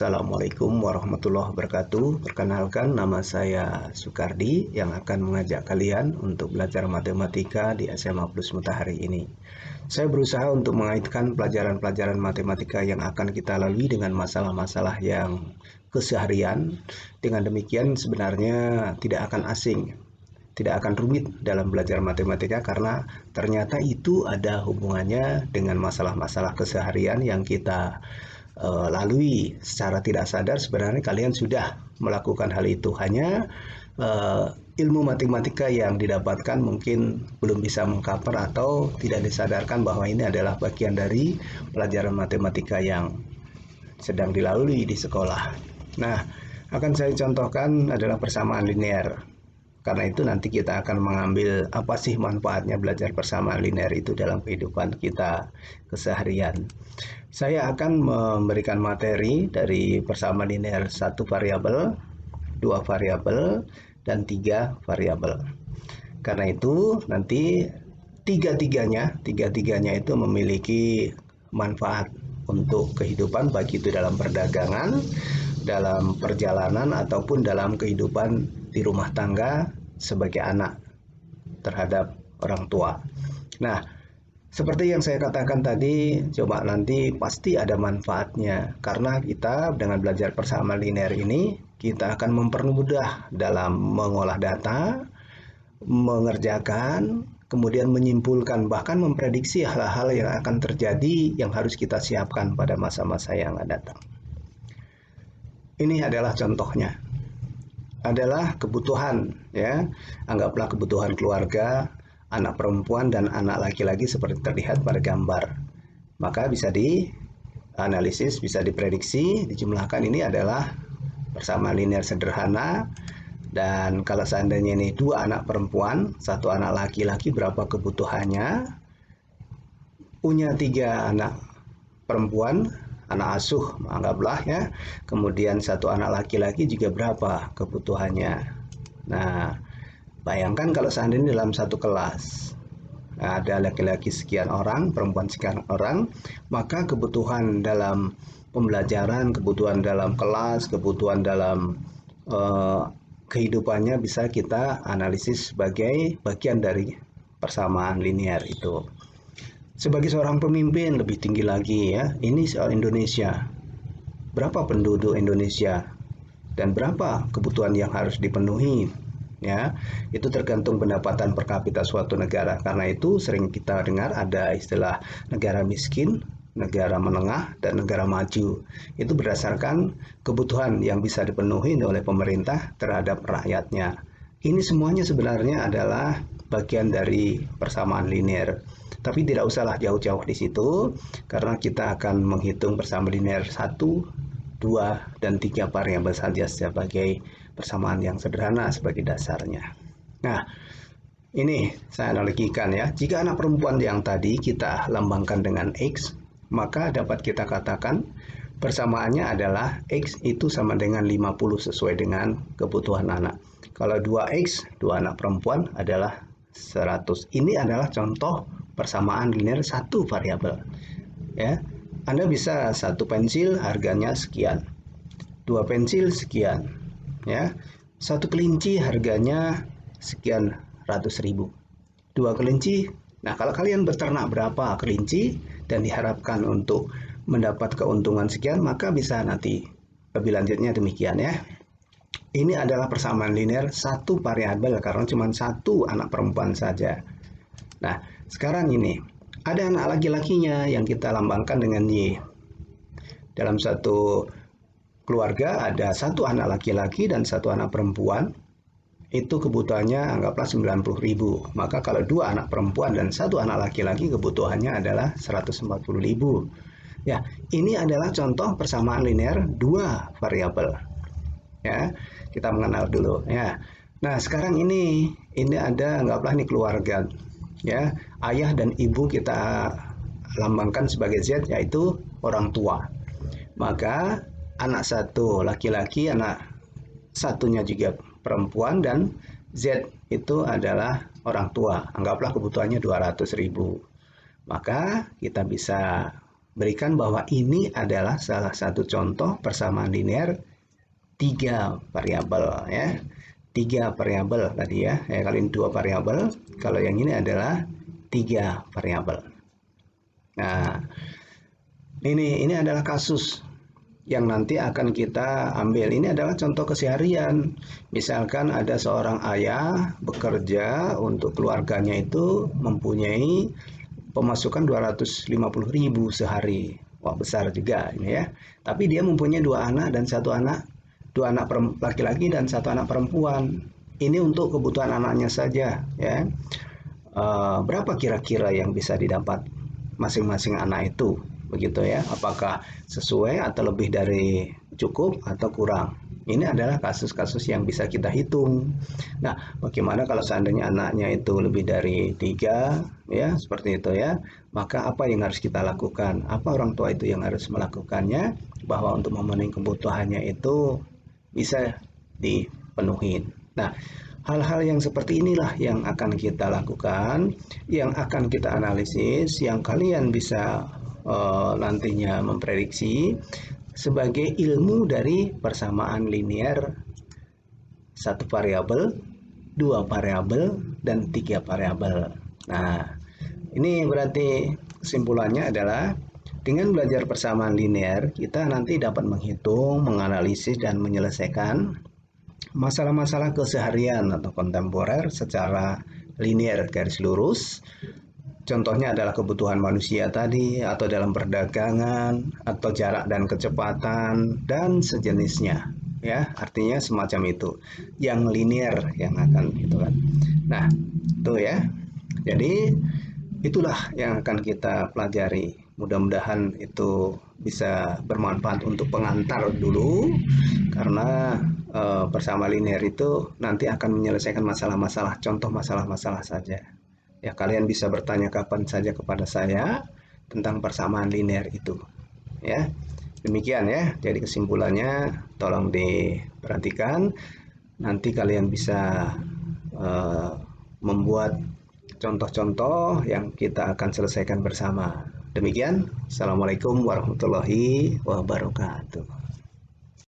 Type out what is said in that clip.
Assalamualaikum warahmatullahi wabarakatuh. Perkenalkan, nama saya Sukardi yang akan mengajak kalian untuk belajar matematika di SMA Plus Matahari ini. Saya berusaha untuk mengaitkan pelajaran-pelajaran matematika yang akan kita lalui dengan masalah-masalah yang keseharian. Dengan demikian sebenarnya tidak akan asing, tidak akan rumit dalam belajar matematika karena ternyata itu ada hubungannya dengan masalah-masalah keseharian yang kita lalui secara tidak sadar. Sebenarnya kalian sudah melakukan hal itu, hanya ilmu matematika yang didapatkan mungkin belum bisa mengcover atau tidak disadarkan bahwa ini adalah bagian dari pelajaran matematika yang sedang dilalui di sekolah. Nah, akan saya contohkan adalah persamaan linear. Karena itu nanti kita akan mengambil apa sih manfaatnya belajar persamaan linear itu dalam kehidupan kita keseharian. Saya akan memberikan materi dari persamaan linear 1 variabel, 2 variabel, dan 3 variabel. Karena itu nanti tiga-tiganya itu memiliki manfaat untuk kehidupan, baik itu dalam perdagangan, dalam perjalanan, ataupun dalam kehidupan di rumah tangga sebagai anak terhadap orang tua. Nah, seperti yang saya katakan tadi, coba nanti pasti ada manfaatnya karena kita dengan belajar persamaan linear ini kita akan mempermudah dalam mengolah data, mengerjakan, kemudian menyimpulkan, bahkan memprediksi hal-hal yang akan terjadi yang harus kita siapkan pada masa-masa yang akan datang. Ini adalah contohnya. Adalah kebutuhan, ya. Anggaplah kebutuhan keluarga, anak perempuan dan anak laki-laki seperti terlihat pada gambar. Maka bisa dianalisis, bisa diprediksi, dijumlahkan. Ini adalah persamaan linear sederhana. Dan kalau seandainya ini 2 anak perempuan, 1 anak laki-laki, berapa kebutuhannya? Punya 3 anak perempuan, anak asuh, anggaplah ya. Kemudian 1 anak laki-laki juga berapa kebutuhannya. Nah, bayangkan kalau seandainya dalam satu kelas ada laki-laki sekian orang, perempuan sekian orang, maka kebutuhan dalam pembelajaran, kebutuhan dalam kelas, kebutuhan dalam kehidupannya bisa kita analisis sebagai bagian dari persamaan linear itu. Sebagai seorang pemimpin lebih tinggi lagi ya, ini soal Indonesia. Berapa penduduk Indonesia dan berapa kebutuhan yang harus dipenuhi? Ya, itu tergantung pendapatan per kapita suatu negara. Karena itu sering kita dengar ada istilah negara miskin, negara menengah, dan negara maju. Itu berdasarkan kebutuhan yang bisa dipenuhi oleh pemerintah terhadap rakyatnya. Ini semuanya sebenarnya adalah bagian dari persamaan linear. Tapi tidak usahlah jauh-jauh di situ, karena kita akan menghitung persamaan linear 1, 2, dan 3 variabel saja sebagai persamaan yang sederhana sebagai dasarnya. Nah, ini saya analogikan ya. Jika anak perempuan yang tadi kita lambangkan dengan X, maka dapat kita katakan persamaannya adalah X itu sama dengan 50 sesuai dengan kebutuhan anak. Kalau 2X, 2 anak perempuan adalah 100. Ini adalah contoh persamaan linear 1 variabel. Ya, Anda bisa 1 pensil harganya sekian, 2 pensil sekian, ya, 1 kelinci harganya sekian ratus ribu, 2 kelinci. Nah, kalau kalian beternak berapa kelinci dan diharapkan untuk mendapat keuntungan sekian, maka bisa nanti lebih lanjutnya demikian ya. Ini adalah persamaan linear 1 variabel karena cuma 1 anak perempuan saja. Nah, sekarang ini ada anak laki-lakinya yang kita lambangkan dengan Y. Dalam satu keluarga ada 1 anak laki-laki dan 1 anak perempuan. Itu kebutuhannya anggaplah 90.000. Maka kalau 2 anak perempuan dan 1 anak laki-laki kebutuhannya adalah 140.000. Ya, ini adalah contoh persamaan linear 2 variabel. Ya, kita mengenal dulu ya. Nah, sekarang ini ada anggaplah ini keluarga ya. Ayah dan ibu kita lambangkan sebagai Z, yaitu orang tua. Maka anak 1 laki-laki, anak satunya juga perempuan, dan Z itu adalah orang tua. Anggaplah kebutuhannya 200.000. Maka kita bisa berikan bahwa ini adalah salah satu contoh persamaan linear 3 variabel ya. 3 variabel tadi ya. Kalau ini 2 variabel, kalau yang ini adalah 3 variabel. Nah, ini adalah kasus yang nanti akan kita ambil. Ini adalah contoh keseharian. Misalkan ada seorang ayah bekerja untuk keluarganya itu mempunyai pemasukan 250.000 sehari. Wah, besar juga ini ya. Tapi dia mempunyai 2 anak dan 1 anak, 2 anak laki-laki dan 1 anak perempuan. Ini untuk kebutuhan anaknya saja ya. Berapa kira-kira yang bisa didapat masing-masing anak itu? Begitu ya. Apakah sesuai atau lebih dari cukup atau kurang? Ini adalah kasus-kasus yang bisa kita hitung. Nah, bagaimana kalau seandainya anaknya itu lebih dari 3, ya, seperti itu ya. Maka apa yang harus kita lakukan? Apa orang tua itu yang harus melakukannya? Bahwa untuk memenuhi kebutuhannya itu bisa dipenuhi. Nah, hal-hal yang seperti inilah yang akan kita lakukan, yang akan kita analisis, yang kalian bisa nantinya memprediksi sebagai ilmu dari persamaan linear 1 variabel, 2 variabel, dan 3 variabel. Nah, ini berarti kesimpulannya adalah dengan belajar persamaan linear, kita nanti dapat menghitung, menganalisis, dan menyelesaikan masalah-masalah keseharian atau kontemporer secara linear garis lurus. Contohnya adalah kebutuhan manusia tadi, atau dalam perdagangan, atau jarak dan kecepatan, dan sejenisnya. Ya, artinya semacam itu. Yang linear yang akan gitu kan. Nah, itu ya. Jadi itulah yang akan kita pelajari. Mudah-mudahan itu bisa bermanfaat untuk pengantar dulu, karena bersama linear itu nanti akan menyelesaikan masalah-masalah, contoh masalah-masalah saja. Ya, kalian bisa bertanya kapan saja kepada saya tentang persamaan linear itu. Ya, demikian ya. Jadi kesimpulannya tolong diperhatikan. Nanti kalian bisa membuat contoh-contoh yang kita akan selesaikan bersama. Demikian. Assalamualaikum warahmatullahi wabarakatuh.